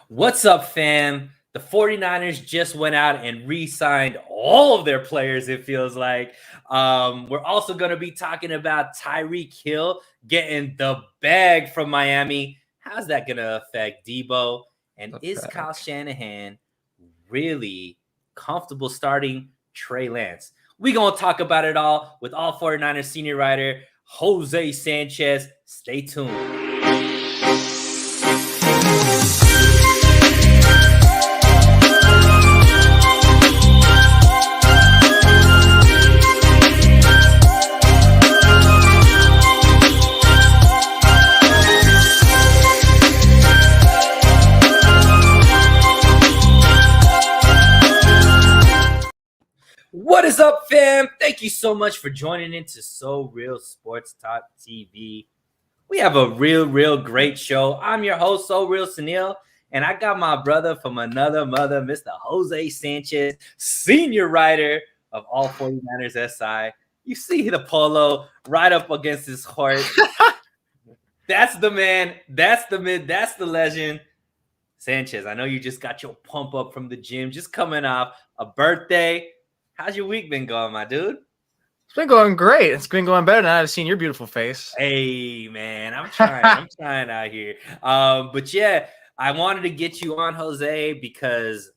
What's up, fam? The 49ers just went out and re-signed all of their players, it feels like. We're also going to be talking about Tyreek Hill getting the bag from Miami. How's that going to affect Debo? And is Kyle Shanahan really comfortable starting Trey Lance? We're going to talk about it all with all 49ers senior writer Jose Sanchez. Stay tuned. What is up, fam? Thank you so much for joining into So Real Sports Talk TV. We have a real great show. I'm your host, So Real Sunil, and I got my brother from another mother, Mr. Jose Sanchez, senior writer of All 49ers SI. You see the polo right up against his horse. That's the man. That's the mid. That's the legend. Sanchez, I know you just got your pump up from the gym, just coming off a birthday. How's your week been going, my dude? It's been going great. It's been going better than I've seen your beautiful face. Hey, man, I'm trying. I'm trying out here. But yeah, I wanted to get you on, Jose, because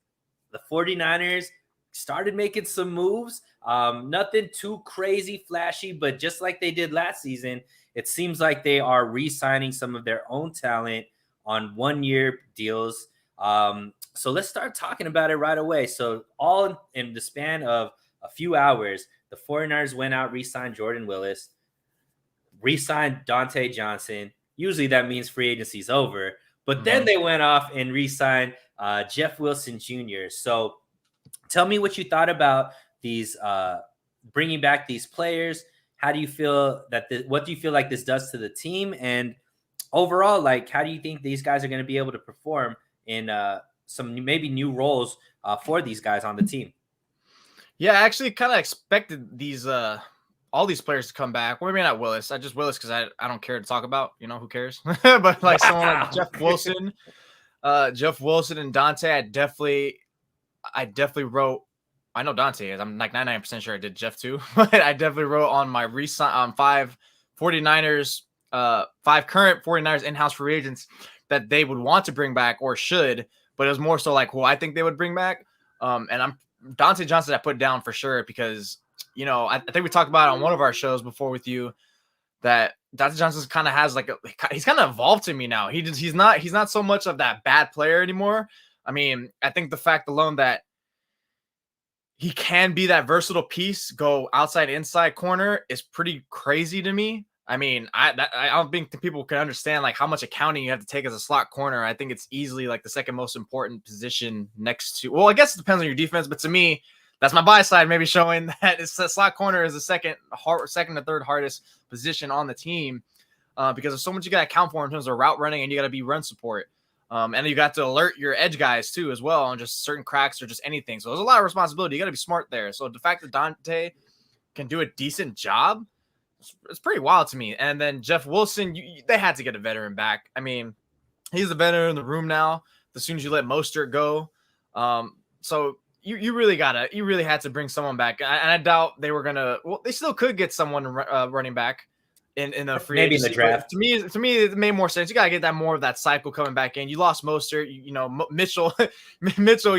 the 49ers started making some moves. Nothing too crazy, flashy, but just like they did last season, it seems like they are re-signing some of their own talent on one-year deals. So let's start talking about it right away. So all in the span of a few hours, the 49ers went out, re-signed Jordan Willis, re-signed Dante Johnson. Usually that means free agency's over. But then they went off and re-signed Jeff Wilson Jr. So tell me what you thought about these bringing back these players. How do you feel that what do you feel like this does to the team? And overall, like, how do you think these guys are going to be able to perform in some maybe new roles for these guys on the team? Yeah, I actually kind of expected these all these players to come back. Well, maybe not Willis. I just Willis because I don't care to talk about. You know, who cares? But like someone like Jeff Wilson and Dante, I definitely wrote. I know Dante is. I'm like 99% sure I did Jeff too. But I definitely wrote on my five 49ers, five current 49ers in-house free agents that they would want to bring back or should. But it was more so like who I think they would bring back. And I'm Dante Johnson I put down for sure because, you know, I think we talked about it on one of our shows before with you that Dante Johnson kind of has he's kind of evolved to me now. He's not so much of that bad player anymore. I mean, I think the fact alone that he can be that versatile piece, go outside, inside corner is pretty crazy to me. I mean, I don't think people can understand like how much accounting you have to take as a slot corner. I think it's easily like the second most important position next to. Well, I guess it depends on your defense, but to me, that's my buy side. Maybe showing that it's the slot corner is the second to third hardest position on the team because there's so much you got to account for in terms of route running, and you got to be run support, and you got to alert your edge guys too as well on just certain cracks or just anything. So there's a lot of responsibility. You got to be smart there. So the fact that Dante can do a decent job. It's pretty wild to me. And then Jeff Wilson, they had to get a veteran back. I mean, he's the veteran in the room now. As soon as you let Mostert go, so you really had to bring someone back. And I doubt they were gonna. Well, they still could get someone running back in a free maybe agency. In the draft. To me, it made more sense. You gotta get that more of that cycle coming back in. You lost Mostert, you know, Mitchell. You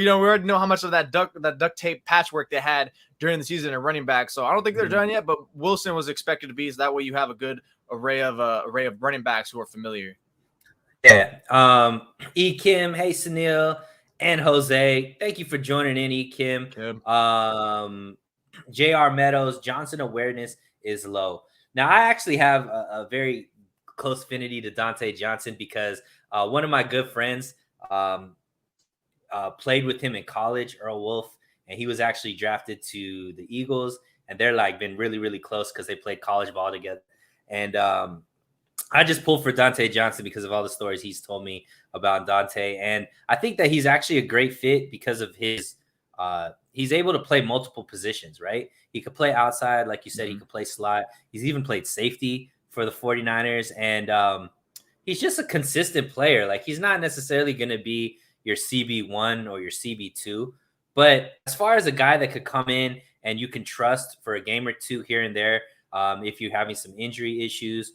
know, we already know how much of that duct tape patchwork they had during the season at running back. So I don't think they're done yet, but Wilson was expected to be, so that way you have a good array of running backs who are familiar. Yeah. E. Kim, hey Sunil, and Jose. Thank you for joining in, E. Kim. J.R. Meadows, Johnson awareness is low. Now, I actually have a very close affinity to Dante Johnson because one of my good friends played with him in college, Earl Wolf, and he was actually drafted to the Eagles, and they're like been really close because they played college ball together. And I just pulled for Dante Johnson because of all the stories he's told me about Dante. And I think that he's actually a great fit because of his he's able to play multiple positions, right? He could play outside, like you said, he could play slot. He's even played safety for the 49ers. And he's just a consistent player. Like, he's not necessarily going to be, your CB1 or your CB2. But as far as a guy that could come in and you can trust for a game or two here and there, if you're having some injury issues,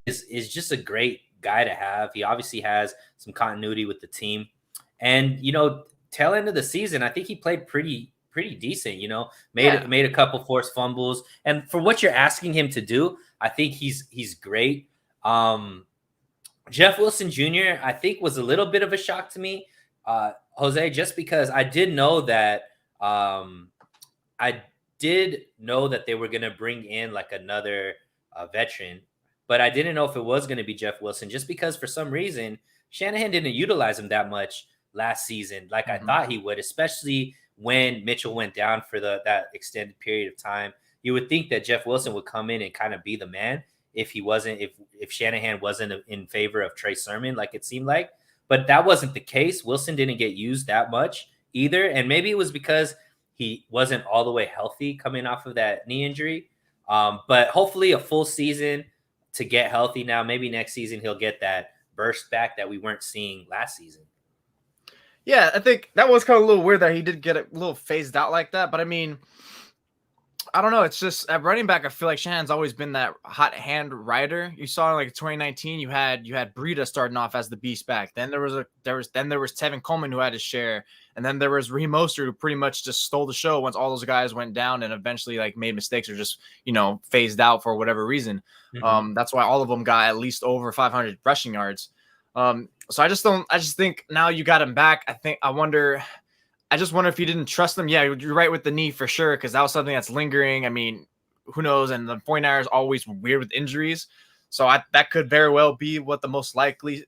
is just a great guy to have. He obviously has some continuity with the team. And, tail end of the season, I think he played pretty decent, made a couple forced fumbles. And for what you're asking him to do, I think he's great. Jeff Wilson Jr., I think, was a little bit of a shock to me, Jose, just because I did know that they were going to bring in like another veteran, but I didn't know if it was going to be Jeff Wilson, just because for some reason Shanahan didn't utilize him that much last season like I thought he would, especially when Mitchell went down for that extended period of time. You would think that Jeff Wilson would come in and kind of be the man if Shanahan wasn't in favor of Trey Sermon, like it seemed like. But that wasn't the case. Wilson didn't get used that much either. And maybe it was because he wasn't all the way healthy coming off of that knee injury. But hopefully a full season to get healthy now. Maybe next season he'll get that burst back that we weren't seeing last season. Yeah, I think that was kind of a little weird that he did get a little phased out like that. But I mean, I don't know. It's just at running back, I feel like Shanahan's always been that hot hand rider. You saw in like 2019, you had Breida starting off as the beast back. Then there was Tevin Coleman who had his share, and then there was Raheem Mostert who pretty much just stole the show once all those guys went down and eventually like made mistakes or just phased out for whatever reason. That's why all of them got at least over 500 rushing yards. So I just think now you got him back. I just wonder if you didn't trust him. Yeah, you're right with the knee for sure, because that was something that's lingering. I mean, who knows? And the 49ers always weird with injuries. So that could very well be what the most likely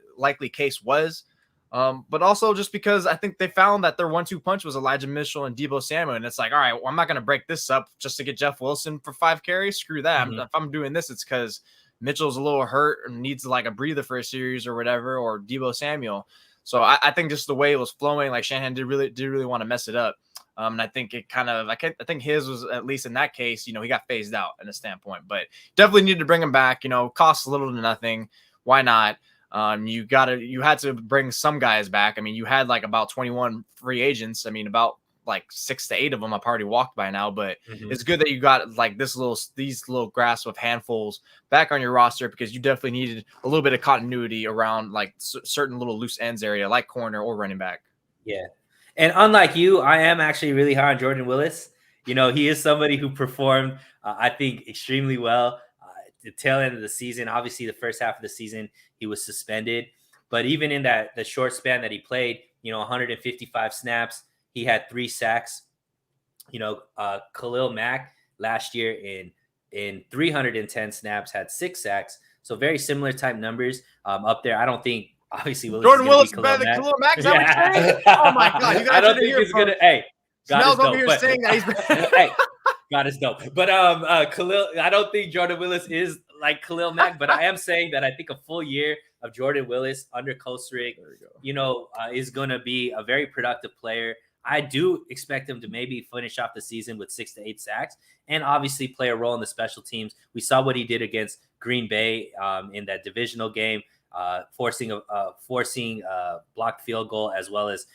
case was. But also just because I think they found that their 1-2 punch was Elijah Mitchell and Deebo Samuel. And it's like, all right, well, I'm not going to break this up just to get Jeff Wilson for 5 carries. Screw that. If I'm doing this, it's because Mitchell's a little hurt and needs like a breather for a series or whatever, or Deebo Samuel. So I think just the way it was flowing, like Shanahan did really want to mess it up. And I think it kind of, I think his was, at least in that case, he got phased out in a standpoint, but definitely needed to bring him back. Costs a little to nothing. Why not? You had to bring some guys back. I mean, you had like about 21 free agents. I mean, about like 6 to 8 of them I've already walked by now, but it's good that you got like these little grasp of handfuls back on your roster, because you definitely needed a little bit of continuity around like certain little loose ends area, like corner or running back. Yeah. And unlike you, I am actually really high on Jordan Willis. He is somebody who performed, I think, extremely well the tail end of the season. Obviously, the first half of the season, he was suspended. But even in the short span that he played, 155 snaps, he had 3 sacks. Khalil Mack last year in 310 snaps had 6 sacks. So very similar type numbers up there. I don't think obviously Jordan Willis is better than Khalil Mack. Is that what you're saying? Oh my God! You guys I don't think he's gonna. Hey, Smells over here saying that he's. Hey, God is dope. But Khalil, I don't think Jordan Willis is like Khalil Mack. But I am saying that I think a full year of Jordan Willis under Kosrick, is gonna be a very productive player. I do expect him to maybe finish off the season with 6 to 8 sacks and obviously play a role in the special teams. We saw what he did against Green Bay in that divisional game, forcing a blocked field goal, as well as,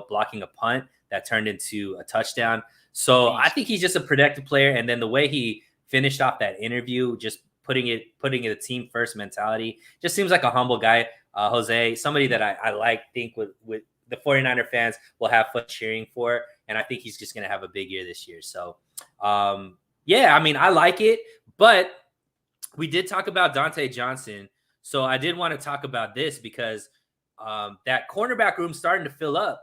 blocking a punt that turned into a touchdown. So I think he's just a productive player. And then the way he finished off that interview, just putting it a team first mentality, just seems like a humble guy, Jose, somebody that I think with the 49er fans will have fun cheering for. And I think he's just going to have a big year this year. So, I mean, I like it. But we did talk about Dante Johnson. So I did want to talk about this because that cornerback room's starting to fill up,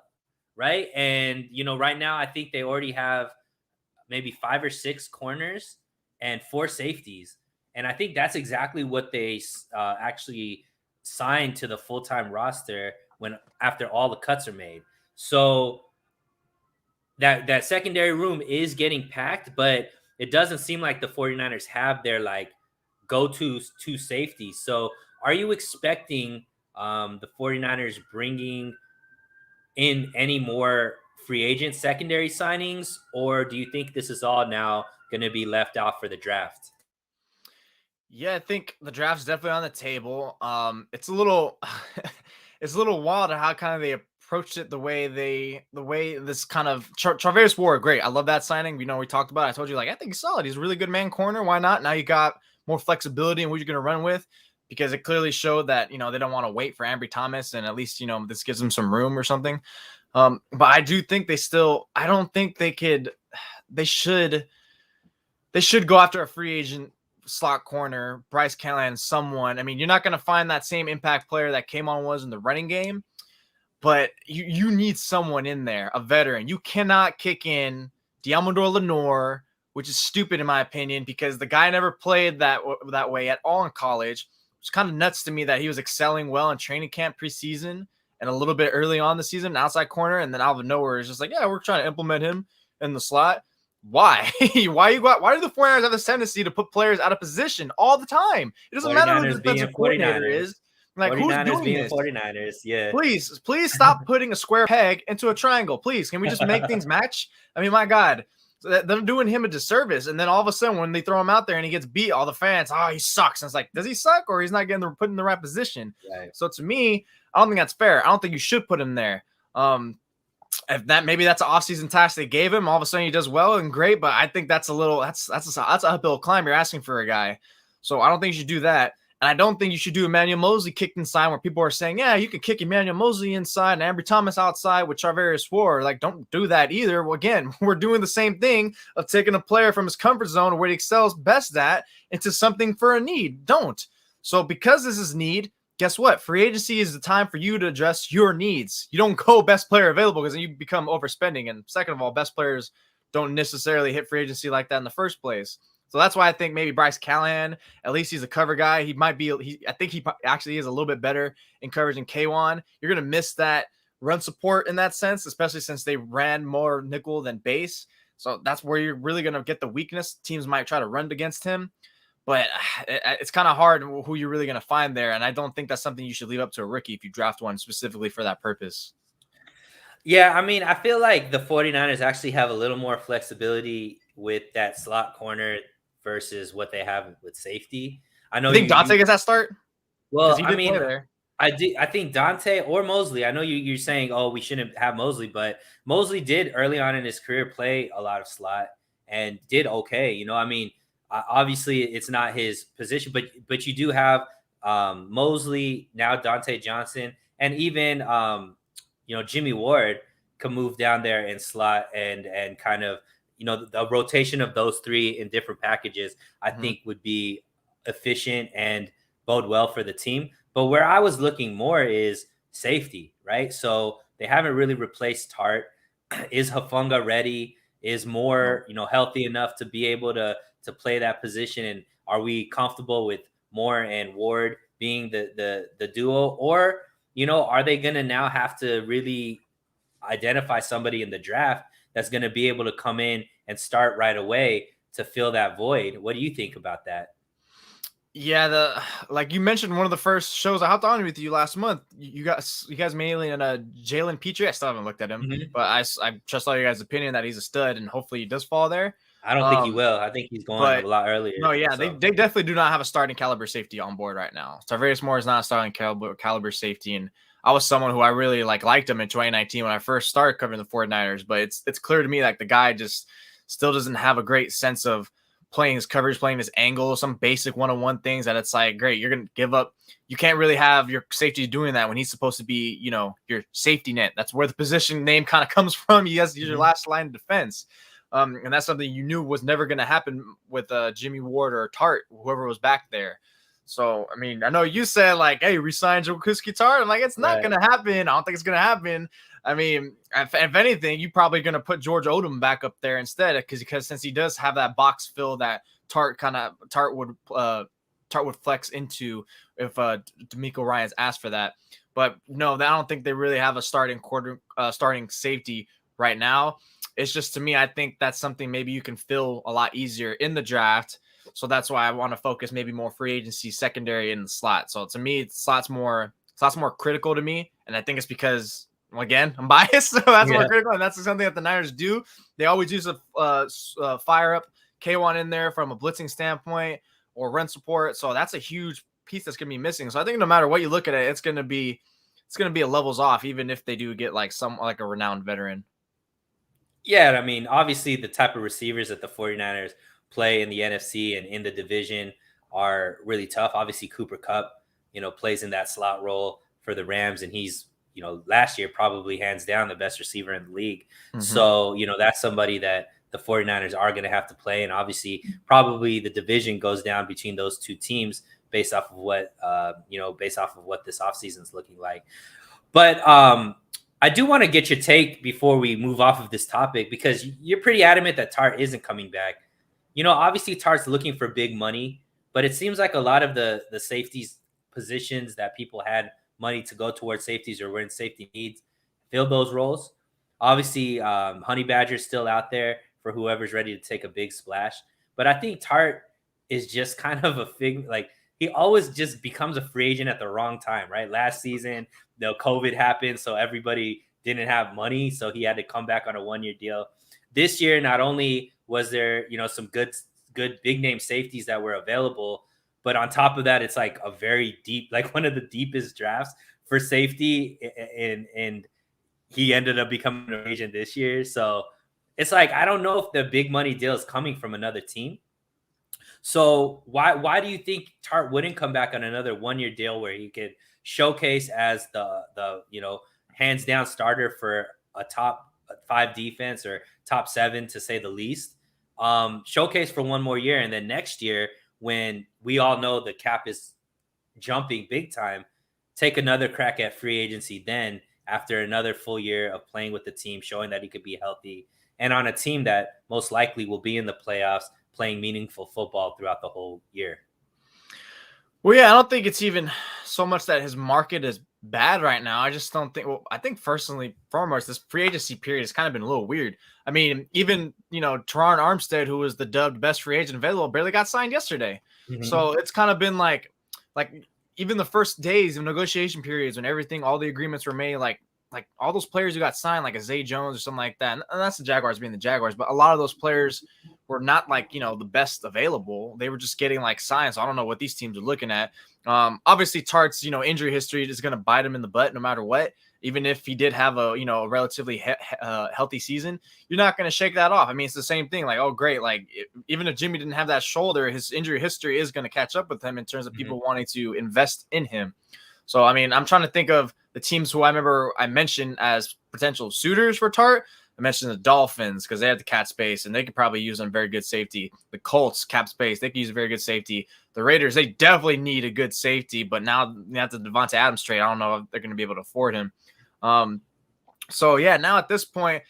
right? And, right now I think they already have maybe 5 or 6 corners and 4 safeties. And I think that's exactly what they actually signed to the full-time roster after all the cuts are made. So that secondary room is getting packed, but it doesn't seem like the 49ers have their like go-to 2 safeties. So are you expecting the 49ers bringing in any more free agent secondary signings, or do you think this is all now going to be left out for the draft? Yeah, I think the draft's definitely on the table. It's a little it's a little wild how kind of they approached it the way this kind of Travis Ward, great. I love that signing. We talked about it. I told you, like, I think he's solid. He's a really good man corner. Why not? Now you got more flexibility in what you're going to run with, because it clearly showed that, they don't want to wait for Ambry Thomas, and at least, this gives them some room or something. But I do think I don't think they should go after a free agent slot corner, Bryce Callahan, someone. I mean, you're not going to find that same impact player that K'Mon was in the running game, but you need someone in there, a veteran. You cannot kick in Diamador Lenore, which is stupid in my opinion, because the guy never played that way at all in college. It's kind of nuts to me that he was excelling well in training camp preseason and a little bit early on the season, outside corner, and then out of nowhere it's just like, yeah, we're trying to implement him in the slot. Why? Why do the 49ers have this tendency to put players out of position all the time? It doesn't matter who the defensive coordinator is. Like, 49ers who's doing being this? 49ers, yeah. Please stop putting a square peg into a triangle. Please, can we just make things match? I mean, my God. So they're doing him a disservice, and then all of a sudden when they throw him out there and he gets beat, all the fans, he sucks. And it's like, does he suck, or he's not getting put in the right position? Right. So to me, I don't think that's fair. I don't think you should put him there. If maybe that's an offseason task they gave him, all of a sudden he does well and great, but I think that's a uphill climb. You're asking for a guy, so I don't think you should do that. And I don't think you should do Emmanuel Mosley kicked inside, where people are saying, yeah, you can kick Emmanuel Mosley inside and Ambry Thomas outside with Travis Ward. Like, don't do that either. Well, again, we're doing the same thing of taking a player from his comfort zone where he excels best at into something for a need. Don't. So because this is need, guess what? Free agency is the time for you to address your needs. You don't go best player available, because then you become overspending. And second of all, best players don't necessarily hit free agency like that in the first place. So that's why I think maybe Bryce Callahan, at least he's a cover guy. I think he actually is a little bit better in coverage than K1. You're going to miss that run support in that sense, especially since they ran more nickel than base. So that's where you're really going to get the weakness. Teams might try to run against him, but it's kind of hard who you're really going to find there. And I don't think that's something you should leave up to a rookie if you draft one specifically for that purpose. Yeah, I mean, I feel like the 49ers actually have a little more flexibility with that slot corner versus what they have with safety. I know. You think Dante gets that start? Well, I mean, I think Dante or Mosley. I know you're saying, we shouldn't have Mosley, but Mosley did early on in his career play a lot of slot and did okay. I mean, obviously it's not his position, but you do have Mosley, now Dante Johnson, and even Jimmy Ward can move down there and slot and kind of, the rotation of those three in different packages, I think would be efficient and bode well for the team. But where I was looking more is safety, right? So they haven't really replaced Tart. Is Hufanga ready? Is Moore, healthy enough to be able to play that position? And are we comfortable with Moore and Ward being the duo? Or, are they going to now have to really identify somebody in the draft that's going to be able to come in and start right away to fill that void? What do you think about that? Yeah, like you mentioned, one of the first shows I hopped on with you last month, you guys mainly in Jalen Petrie. I still haven't looked at him, but I trust all you guys' opinion that he's a stud, and hopefully he does fall there. I don't think he will. I think he's going a lot earlier. No, yeah, so. They definitely do not have a starting caliber safety on board right now. Travis Moore is not a starting caliber safety, and I was someone who I really liked him in 2019 when I first started covering the 49ers, but it's clear to me like the guy just still doesn't have a great sense of playing his coverage, playing his angle, some basic one-on-one things that it's like, great, you're going to give up. You can't really have your safety doing that when he's supposed to be, your safety net. That's where the position name kind of comes from. He has your last line of defense. And that's something you knew was never going to happen with Jimmy Ward or Tart, whoever was back there. So, I mean, I know you said hey, resign Jaquiski Tart. I'm like, it's not going to happen. I don't think it's going to happen. I mean, if anything, you're probably going to put George Odom back up there instead, because since he does have that box fill that Tart would flex into if D'Amico Ryans asked for that. But no, I don't think they really have a starting safety right now. It's just, to me, I think that's something maybe you can fill a lot easier in the draft. So that's why I want to focus maybe more free agency secondary in the slot. So to me, slot's more critical to me. And I think it's because, again, I'm biased. So that's more critical. And that's something that the Niners do. They always use a fire up K1 in there from a blitzing standpoint or run support. So that's a huge piece that's going to be missing. So I think no matter what you look at it, it's going to be it's going to be a levels off, even if they do get like a renowned veteran. Yeah, I mean, obviously the type of receivers that the 49ers play in the NFC and in the division are really tough. Obviously, Cooper Kupp, plays in that slot role for the Rams, and he's, last year probably hands down the best receiver in the league. Mm-hmm. So, that's somebody that the 49ers are going to have to play. And obviously, probably the division goes down between those two teams based off of what, this offseason is looking like. But I do want to get your take before we move off of this topic, because you're pretty adamant that Tart isn't coming back. Obviously Tart's looking for big money, but it seems like a lot of the safeties positions that people had money to go towards safeties or were in safety needs fill those roles. Obviously, Honey Badger's still out there for whoever's ready to take a big splash. But I think Tart is just kind of a thing. Like, he always just becomes a free agent at the wrong time, right? Last season, COVID happened, so everybody didn't have money, so he had to come back on a one-year deal. This year, not only was there, some good big name safeties that were available, but on top of that, it's like a very deep, like one of the deepest drafts for safety, and he ended up becoming an agent this year. So it's like, I don't know if the big money deal is coming from another team. So why do you think Tart wouldn't come back on another one-year deal where he could showcase as the hands down starter for a top 5 defense, or top 7 to say the least? Showcase for one more year, and then next year, when we all know the cap is jumping big time, take another crack at free agency then, after another full year of playing with the team, showing that he could be healthy, and on a team that most likely will be in the playoffs, playing meaningful football throughout the whole year. Well, yeah, I don't think it's even so much that his market is bad right now. I just don't think. Well, I think firstly, foremost, this free agency period has kind of been a little weird. I mean, even Teron Armstead, who was the dubbed best free agent available, barely got signed yesterday. Mm-hmm. So it's kind of been like even the first days of negotiation periods, when all the agreements were made, like all those players who got signed, like a Zay Jones or something like that. And that's the Jaguars being the Jaguars, but a lot of those players were not the best available. They were just getting signed. So I don't know what these teams are looking at. Obviously Tart's, injury history is going to bite him in the butt no matter what. Even if he did have a relatively healthy season, you're not going to shake that off. I mean, it's the same thing. Like, oh, great. Like, even if Jimmy didn't have that shoulder, his injury history is going to catch up with him in terms of people wanting to invest in him. So, I mean, I'm trying to think of the teams who I mentioned as potential suitors for Tart. I mentioned the Dolphins because they have the cap space and they could probably use a very good safety. The Colts, cap space, they could use a very good safety. The Raiders, they definitely need a good safety, but now after the Devontae Adams trade, I don't know if they're going to be able to afford him. So yeah, now at this point,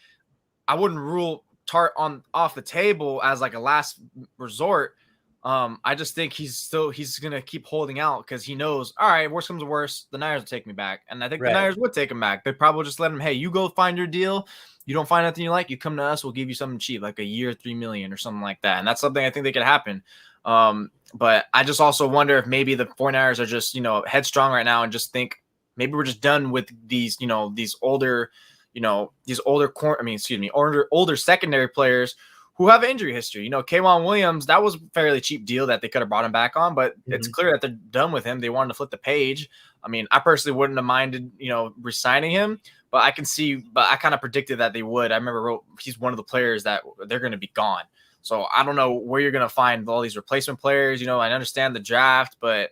I wouldn't rule Tart off the table as a last resort. I just think he's going to keep holding out because he knows, all right, worst comes to worst, the Niners will take me back. And I think the Niners would take him back. They'd probably just let him, hey, you go find your deal. You don't find anything you like, you come to us, we'll give you something cheap, like a year, $3 million or something like that. And that's something I think that could happen. But I just also wonder if maybe the 49ers are just, headstrong right now and just think maybe we're just done with these, older secondary players who have injury history. K'Wan Williams, that was a fairly cheap deal that they could have brought him back on, but it's clear that they're done with him. They wanted to flip the page. I mean, I personally wouldn't have minded, re-signing him, but I kind of predicted that they would. I remember he's one of the players that they're going to be gone. So I don't know where you're going to find all these replacement players. I understand the draft, but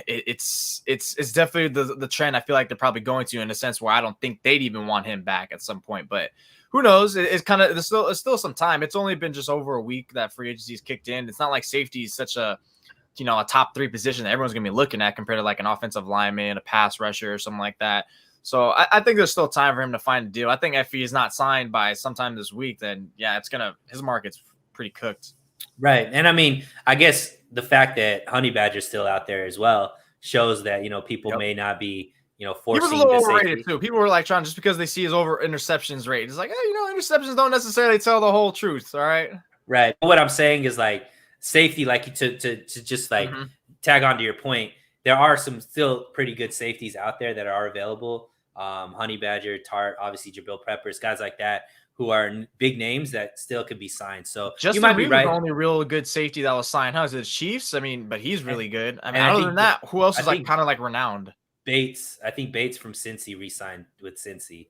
it's definitely the trend I feel like they're probably going to, in a sense where I don't think they'd even want him back at some point, but who knows? It's still some time. It's only been just over a week that free agency's kicked in. It's not like safety is such a top 3 position that everyone's going to be looking at compared to an offensive lineman, a pass rusher or something like that. So I think there's still time for him to find a deal. I think if he is not signed by sometime this week, then yeah, his market's pretty cooked. Right. And I mean, I guess the fact that Honey Badger's still out there as well shows that, people may not be, forcing. He was a little overrated too. People were trying, just because they see his over interceptions rate. It's like, hey, interceptions don't necessarily tell the whole truth. All right. Right. What I'm saying is safety, to just tag on to your point, there are some still pretty good safeties out there that are available. Honey Badger, Tart, obviously Jabril Peppers, guys like that who are big names that still could be signed. So Justin you might be right. The only real good safety that was signed. How is it? Chiefs? I mean, but he's really good. I mean, other than that, who else is kind of renowned? Bates. I think Bates from Cincy re-signed with Cincy.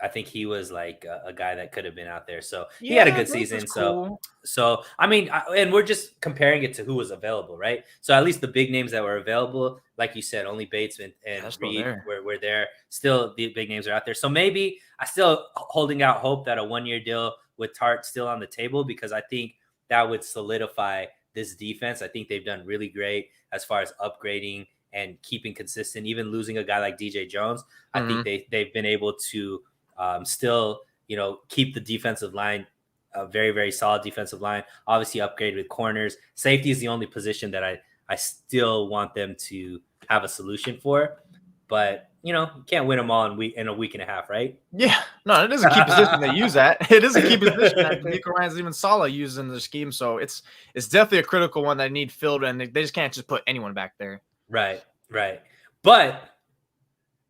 I think he was like a guy that could have been out there. So he had a Yeah, good Bates is season. cool. So I mean, and we're just comparing it to who was available, right? So at least the big names that were available, like you said, only Bates and That's still Reed there. were there. Still, the big names are out there. So maybe I still holding out hope that a 1-year deal with Tart still on the table, because I think that would solidify this defense. I think they've done really great as far as upgrading and keeping consistent. Even losing a guy like DJ Jones, I think they've been able to still, keep the defensive line a very, very solid defensive line. Obviously, upgrade with corners. Safety is the only position that I still want them to have a solution for. But you can't win them all in a week and a half, right? Yeah, no, it is a key position they use that. It is a key position that Nico Ryan's even Salah uses in their scheme. So it's definitely a critical one that need filled, and they just can't just put anyone back there. Right. But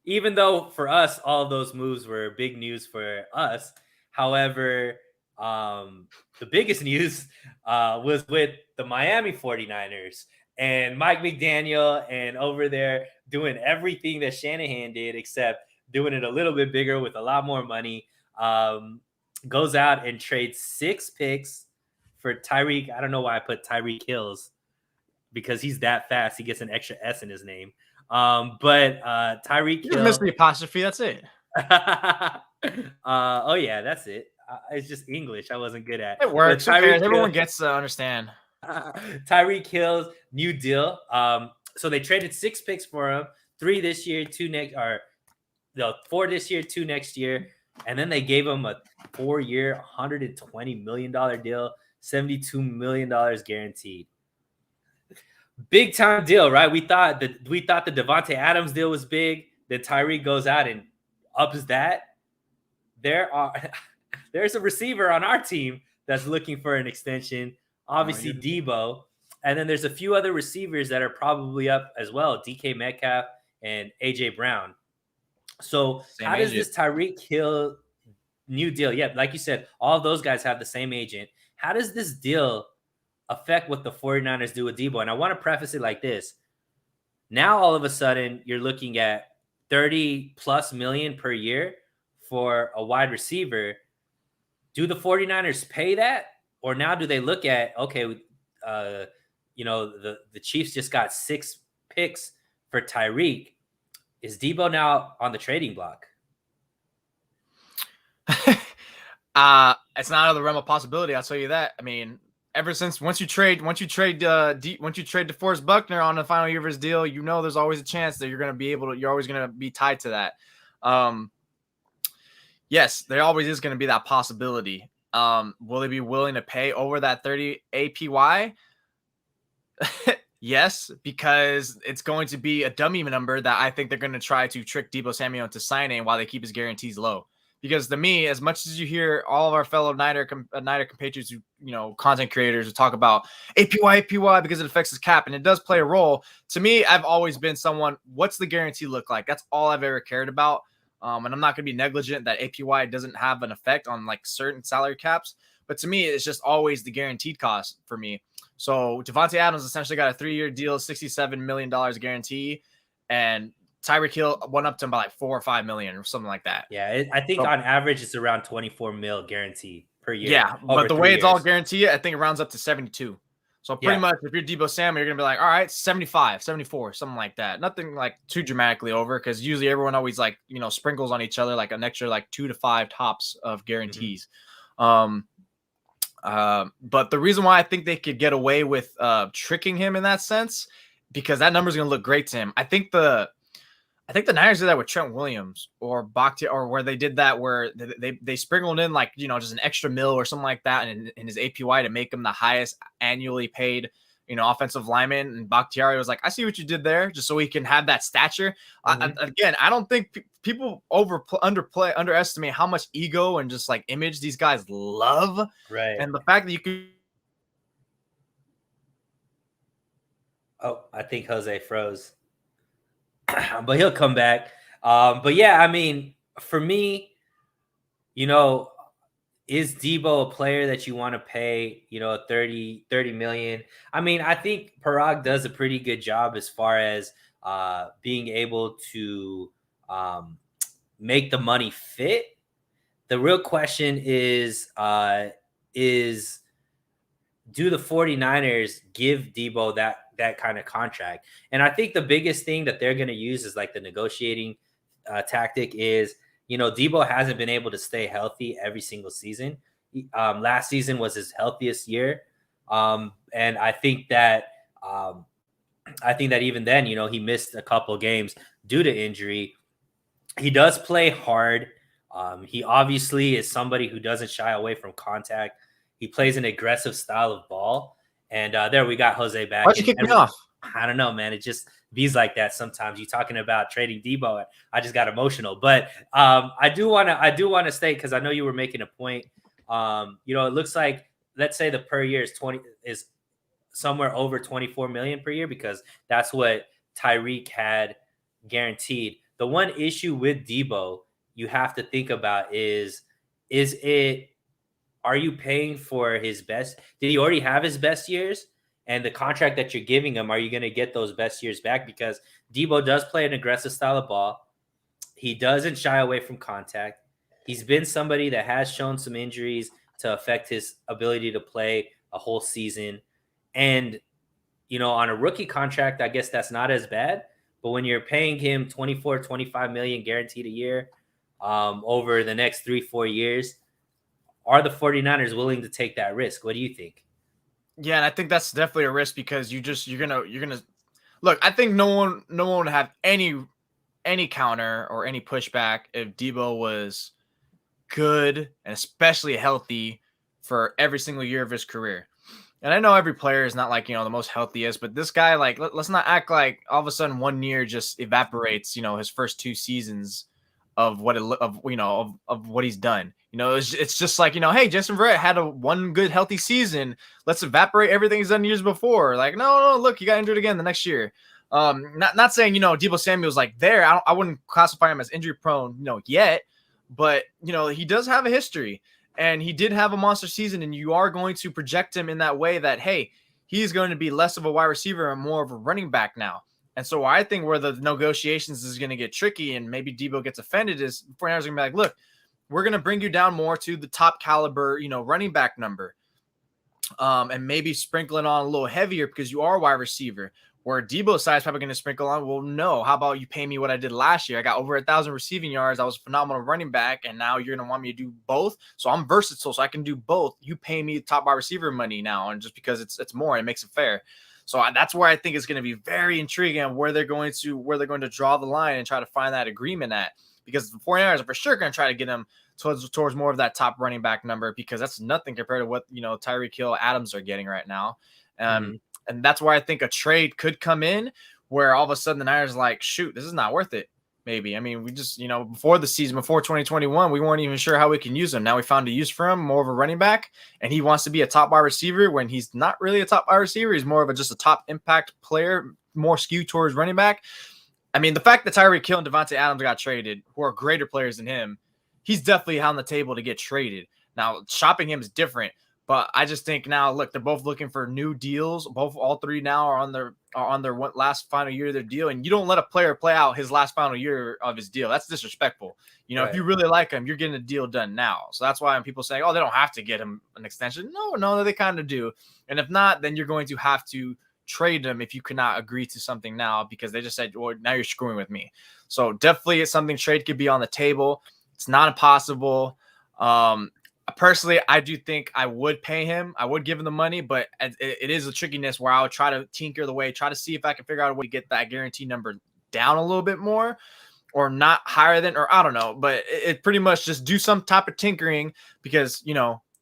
even though for us, all of those moves were big news for us, however, the biggest news was with the Miami 49ers and Mike McDaniel, and over there doing everything that Shanahan did, except doing it a little bit bigger with a lot more money. Goes out and trades 6 picks for Tyreek. I don't know why I put Tyreek Hills, because he's that fast. He gets an extra S in his name. But Tyreek Hill. You missed the apostrophe. That's it. Oh yeah, that's it. It's just English. I wasn't good at. It works. Everyone gets to understand. Tyreek Hill's new deal. So they traded 6 picks for him, 3 this year, 2 next, or 4 this year, 2 next year, and then they gave him a 4-year, $120 million deal, $72 million guaranteed. Big time deal, right? We thought the Devontae Adams deal was big. Then Tyreek goes out and ups that. There's a receiver on our team that's looking for an extension. Obviously, Debo. And then there's a few other receivers that are probably up as well. DK Metcalf and AJ Brown. So how does this Tyreek Hill new deal? Yeah, like you said, all of those guys have the same agent. How does this deal affect what the 49ers do with Debo? And I want to preface it like this. Now, all of a sudden, you're looking at $30+ million per year for a wide receiver. Do the 49ers pay that? Or now do they look at, okay, the Chiefs just got 6 picks for Tyreek. Is Debo now on the trading block? It's not out of the realm of possibility. I'll tell you that. I mean, ever since once you trade DeForest Buckner on the final year of his deal, there's always a chance that you're always going to be tied to that. Yes, there always is going to be that possibility. Will they be willing to pay over that 30 APY? Yes, because it's going to be a dummy number that I think they're going to try to trick Deebo Samuel into signing while they keep his guarantees low. Because to me, as much as you hear all of our fellow Niner compatriots, content creators who talk about APY because it affects his cap, and it does play a role. To me, I've always been someone, what's the guarantee look like? That's all I've ever cared about. And I'm not going to be negligent that APY doesn't have an effect on like certain salary caps. But to me, it's just always the guaranteed cost for me. So Devontae Adams essentially got a 3-year deal, $67 million guarantee, and Tyreek Hill went up to him by like 4 or 5 million or something like that. Yeah, I think on average it's around 24 mil guarantee per year. Yeah, but the way it's all guaranteed, I think it rounds up to 72. So pretty much if you're Deebo Samuel, you're going to be like, all right, 75, 74, something like that. Nothing like too dramatically over, because usually everyone always like, sprinkles on each other like an extra like 2 to 5 tops of guarantees. Mm-hmm. But the reason why I think they could get away with tricking him in that sense, because that number is going to look great to him. I think the Niners did that with Trent Williams or Bakhtiari, or where they did that where they sprinkled in like, just an extra mil or something like that in his APY to make him the highest annually paid, offensive lineman. And Bakhtiari was like, I see what you did there, just so he can have that stature. Mm-hmm. Again, I don't think people underestimate how much ego and just like image these guys love. Right. And the fact that you could. Oh, I think Jose froze. But he'll come back. But yeah, I mean, for me, is Debo a player that you want to pay, 30 million? I mean, I think Parag does a pretty good job as far as being able to make the money fit. The real question is do the 49ers give Debo that kind of contract? And I think the biggest thing that they're going to use is like the negotiating tactic is, Debo hasn't been able to stay healthy every single season. Last season was his healthiest year. And I think that even then, he missed a couple games due to injury. He does play hard. He obviously is somebody who doesn't shy away from contact. He plays an aggressive style of ball. And there we got Jose back. Why'd you kick me off? I don't know, man. It just bees like that sometimes. You talking about trading Debo, I just got emotional. But I do want to state, because I know you were making a point. It looks like, let's say the per year is somewhere over 24 million per year, because that's what Tyreek had guaranteed. The one issue with Debo you have to think about is are you paying for his best? Did he already have his best years? And the contract that you're giving him, are you going to get those best years back? Because Debo does play an aggressive style of ball. He doesn't shy away from contact. He's been somebody that has shown some injuries to affect his ability to play a whole season. And, on a rookie contract, I guess that's not as bad. But when you're paying him 24, 25 million guaranteed a year over the next 3-4 years, are the 49ers willing to take that risk? What do you think? Yeah, and I think that's definitely a risk, because you're gonna look. I think no one would have any counter or any pushback if Debo was good and especially healthy for every single year of his career. And I know every player is not like, the most healthiest, but this guy, like, let's not act like all of a sudden 1 year just evaporates, his first 2 seasons of what what he's done. It's just like, hey, Justin Verrett had one good healthy season. Let's evaporate everything he's done years before. Like, no, look, he got injured again the next year. Not saying, Debo Samuel's like there. I wouldn't classify him as injury prone, yet, but he does have a history. And he did have a monster season, and you are going to project him in that way that, hey, he's going to be less of a wide receiver and more of a running back now. And so I think where the negotiations is going to get tricky, and maybe Debo gets offended, is 49ers are going to be like, look, we're going to bring you down more to the top caliber, running back number. And maybe sprinkle it on a little heavier because you are a wide receiver. Where Debo's side is probably going to sprinkle on, well, no, how about you pay me what I did last year? I got over 1,000 receiving yards. I was a phenomenal running back, and now you're going to want me to do both. So I'm versatile, so I can do both. You pay me top wide receiver money now, and just because it's more, it makes it fair. So that's where I think it's going to be very intriguing on where they're going to draw the line and try to find that agreement at. Because the 49ers are for sure going to try to get him towards more of that top running back number, because that's nothing compared to what Tyreek Hill, Adams are getting right now. And that's where I think a trade could come in, where all of a sudden the Niners are like, shoot, this is not worth it. Maybe. I mean, we just, before the season, before 2021, we weren't even sure how we can use him. Now we found a use for him, more of a running back, and he wants to be a top wide receiver when he's not really a top wide receiver. He's more of just a top impact player, more skewed towards running back. I mean, the fact that Tyreek Hill and Davante Adams got traded, who are greater players than him, he's definitely on the table to get traded. Now, shopping him is different. But I just think now, look, they're both looking for new deals. All three now are on their last final year of their deal. And you don't let a player play out his last final year of his deal. That's disrespectful. Right. If you really like him, you're getting a deal done now. So that's why when people say, oh, they don't have to get him an extension. No, they kind of do. And if not, then you're going to have to trade them if you cannot agree to something now, because they just said, well, now you're screwing with me. So definitely it's something trade could be on the table. It's not impossible. Personally, I do think I would pay him. I would give him the money, but it is a trickiness where I would try to tinker the way, try to see if I can figure out a way to get that guarantee number down a little bit more, or not higher than, or I don't know. But it pretty much just do some type of tinkering, because,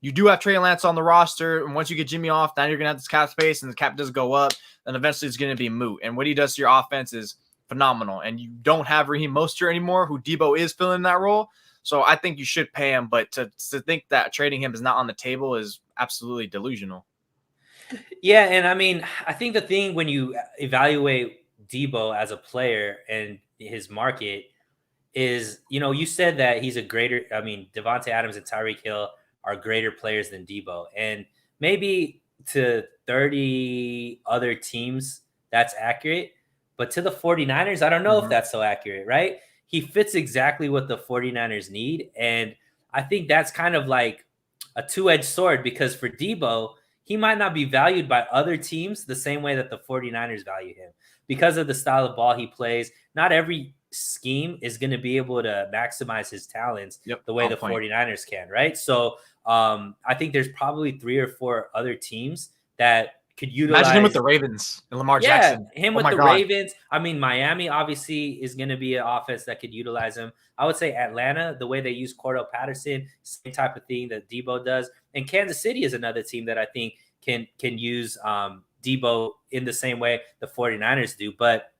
you do have Trey Lance on the roster. And once you get Jimmy off, now you're going to have this cap space, and the cap does go up, and eventually it's going to be moot. And what he does to your offense is phenomenal. And you don't have Raheem Mostert anymore, who Debo is filling that role. So I think you should pay him, but to think that trading him is not on the table is absolutely delusional. Yeah, and I mean, I think the thing when you evaluate Debo as a player and his market is, you said that he's Davante Adams and Tyreek Hill are greater players than Debo. And maybe to 30 other teams, that's accurate. But to the 49ers, I don't know if that's so accurate, right? He fits exactly what the 49ers need. And I think that's kind of like a two-edged sword, because for Debo, he might not be valued by other teams the same way that the 49ers value him because of the style of ball he plays. Not every scheme is going to be able to maximize his talents the way the 49ers can, right? So I think there's probably 3 or 4 other teams that could utilize. Imagine him with the Ravens and Lamar Jackson. Him with the Ravens. I mean, Miami obviously is going to be an offense that could utilize him. I would say Atlanta, the way they use Cordell Patterson, same type of thing that Debo does. And Kansas City is another team that I think can use Debo in the same way the 49ers do. But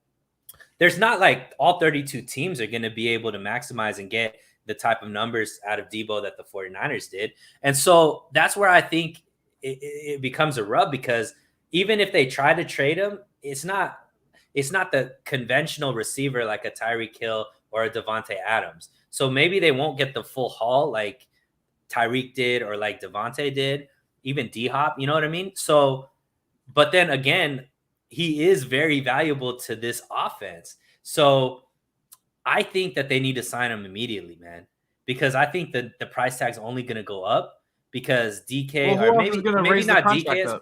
there's not like all 32 teams are going to be able to maximize and get the type of numbers out of Debo that the 49ers did. And so that's where I think it becomes a rub, because even if they try to trade him, it's not the conventional receiver like a Tyreek Hill or a Devontae Adams. So maybe they won't get the full haul like Tyreek did or like Devontae did, even D-Hop, you know what I mean? So, but then again, he is very valuable to this offense. So I think that they need to sign him immediately, man, because I think that the price tag's only going to go up because DK, or maybe not DK,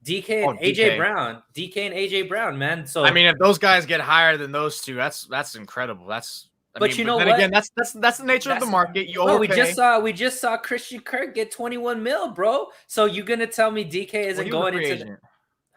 DK and AJ Brown, DK and AJ Brown, man. So I mean, if those guys get higher than those two, that's incredible. But you know what? Again, that's the nature of the market. We just saw Christian Kirk get 21 mil, bro. So you're gonna tell me DK isn't going into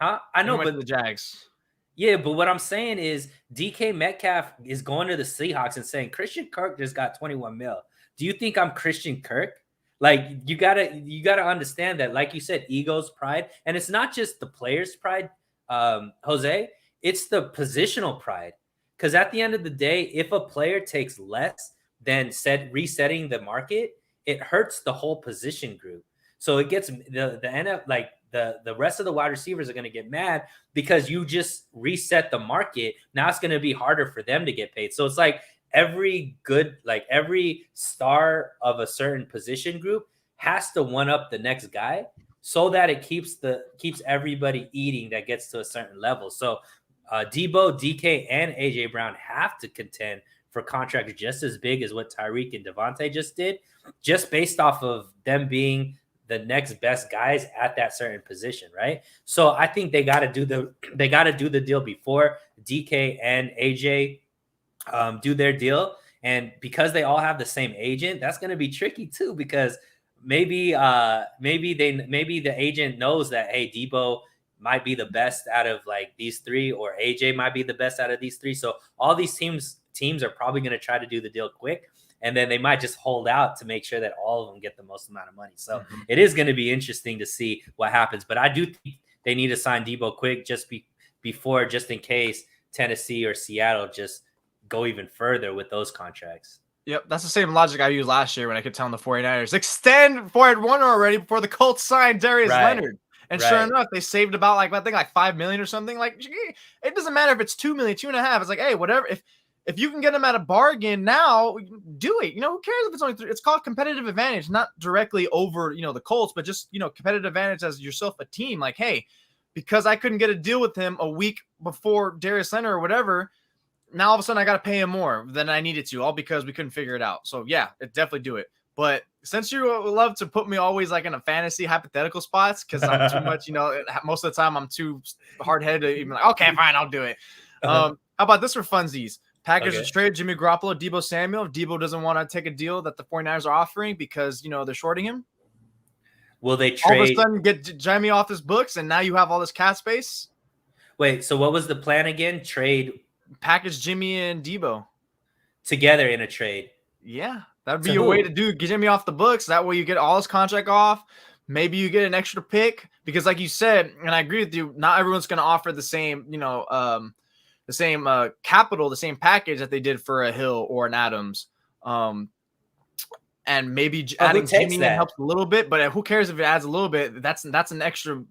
huh? I know, but the Jags. Yeah, but what I'm saying is DK Metcalf is going to the Seahawks and saying Christian Kirk just got 21 mil. Do you think I'm Christian Kirk? Like, you gotta understand that, like you said, egos, pride, and it's not just the player's pride, Jose. It's the positional pride. Because at the end of the day, if a player takes less than resetting the market, it hurts the whole position group. So it gets the NF, like the rest of the wide receivers are going to get mad because you just reset the market. Now it's going to be harder for them to get paid. So it's like every star of a certain position group has to one up the next guy so that it keeps everybody eating that gets to a certain level. So Debo, DK, and AJ Brown have to contend for contracts just as big as what Tyreek and Devontae just did, just based off of them being the next best guys at that certain position, right? So I think they got to do the deal before DK and AJ do their deal, and because they all have the same agent, that's going to be tricky too, because maybe the agent knows that, hey, Debo might be the best out of like these three, or AJ might be the best out of these three. So all these teams are probably going to try to do the deal quick, and then they might just hold out to make sure that all of them get the most amount of money. So it is going to be interesting to see what happens. But I do think they need to sign Debo quick, just in case Tennessee or Seattle just go even further with those contracts. Yep, that's the same logic I used last year when I kept telling the 49ers, extend before I had won already before the Colts signed Darius Leonard. And sure enough, they saved about I think $5 million or something. Like, it doesn't matter if it's $2 million, $2.5 million. It's like, hey, whatever. If you can get them at a bargain now, do it. Who cares if it's only 3? It's called competitive advantage, not directly over, the Colts, but just, competitive advantage as yourself a team. Like, hey, because I couldn't get a deal with him a week before Darius Leonard or whatever, now all of a sudden I got to pay him more than I needed to, all because we couldn't figure it out. So yeah, definitely do it. But since you love to put me always like in a fantasy hypothetical spots, because I'm too much, most of the time I'm too hard-headed to even like, okay, fine, I'll do it. How about this for funsies? Packers just traded Jimmy Garoppolo, Debo Samuel. If Debo doesn't want to take a deal that the 49ers are offering because, they're shorting him. Will they trade? All of a sudden get Jimmy off his books, and now you have all this cap space? Wait, so what was the plan again? Package Jimmy and Debo together in a trade. Yeah, that'd be a way to get Jimmy off the books. That way you get all his contract off. Maybe you get an extra pick because, like you said, and I agree with you, not everyone's going to offer the same, the same capital, the same package that they did for a Hill or an Adams. And maybe adding Jimmy in helps a little bit, but who cares if it adds a little bit? That's an extra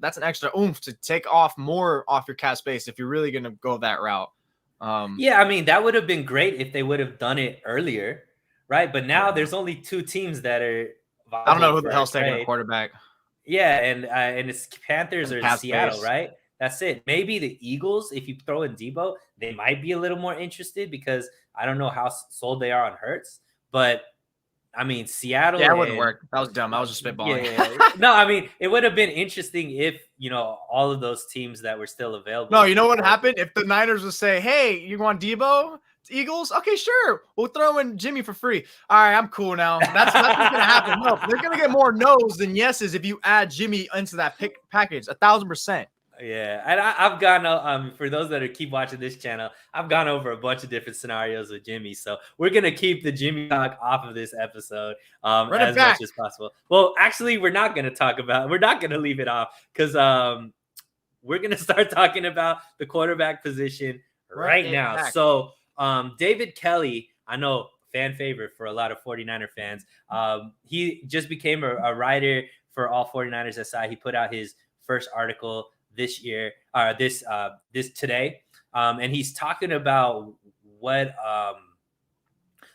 oomph to take more off your cap space if you're really going to go that route. Yeah, I mean, that would have been great if they would have done it earlier, right? But now there's only 2 teams that are. I don't know who the hell's taking a quarterback. Yeah, and it's Panthers or Seattle, right? That's it. Maybe the Eagles, if you throw in Debo, they might be a little more interested because I don't know how sold they are on Hurts. But I mean, Seattle. Yeah, it wouldn't and work. That was dumb. I was just spitballing. yeah, no, I mean, it would have been interesting if all of those teams that were still available. No, you know what happened? If the Niners would say, "Hey, you want Debo? Eagles? Okay, sure. We'll throw in Jimmy for free." All right, I'm cool now. That's what's gonna happen. No, they're gonna get more no's than yeses if you add Jimmy into that package. 1,000%. Yeah, and I've gone for those that keep watching this channel, I've gone over a bunch of different scenarios with Jimmy. So we're gonna keep the Jimmy talk off of this episode as much as possible. Well, actually, we're not gonna leave it off because we're gonna start talking about the quarterback position right now. Back. So David Kelly, I know fan favorite for a lot of 49er fans. He just became a writer for ALL49ersSI. He put out his first article this year, this today, and he's talking about what